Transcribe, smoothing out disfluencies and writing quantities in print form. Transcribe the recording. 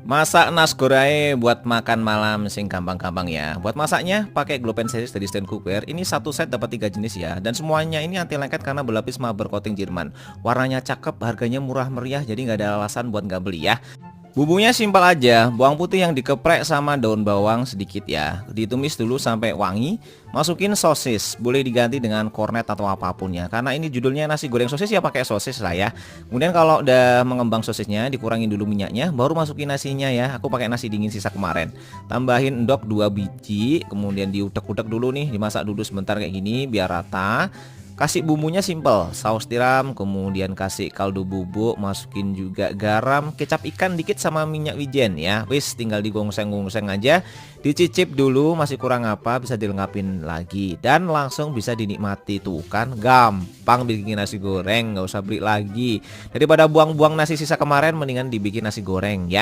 Masak nasgoreng buat makan malam sing gampang-gampang ya. Buat masaknya pakai Globen series dari stand cookware. Ini satu set dapat 3 jenis ya. Dan semuanya ini anti lengket karena berlapis marble coating Jerman. Warnanya cakep, harganya murah meriah, jadi nggak ada alasan buat nggak beli ya. Bumbunya simpel aja, bawang putih yang dikeprek sama daun bawang sedikit ya. Ditumis dulu sampai wangi, masukin sosis, boleh diganti dengan kornet atau apapun ya. Karena ini judulnya nasi goreng sosis ya pakai sosis lah ya. Kemudian kalau udah mengembang sosisnya, dikurangin dulu minyaknya, baru masukin nasinya ya. Aku pakai nasi dingin sisa kemarin. Tambahin endok 2 biji, kemudian diutek-utek dulu nih, dimasak dulu sebentar kayak gini biar rata. Kasih bumbunya simple, saus tiram, kemudian kasih kaldu bubuk, masukin juga garam, kecap ikan dikit sama minyak wijen ya. Wis tinggal digongseng-gongseng aja, dicicip dulu masih kurang apa bisa dilengkapin lagi dan langsung bisa dinikmati tuh kan gampang bikin nasi goreng, nggak usah beli lagi. Daripada buang-buang nasi sisa kemarin mendingan dibikin nasi goreng ya.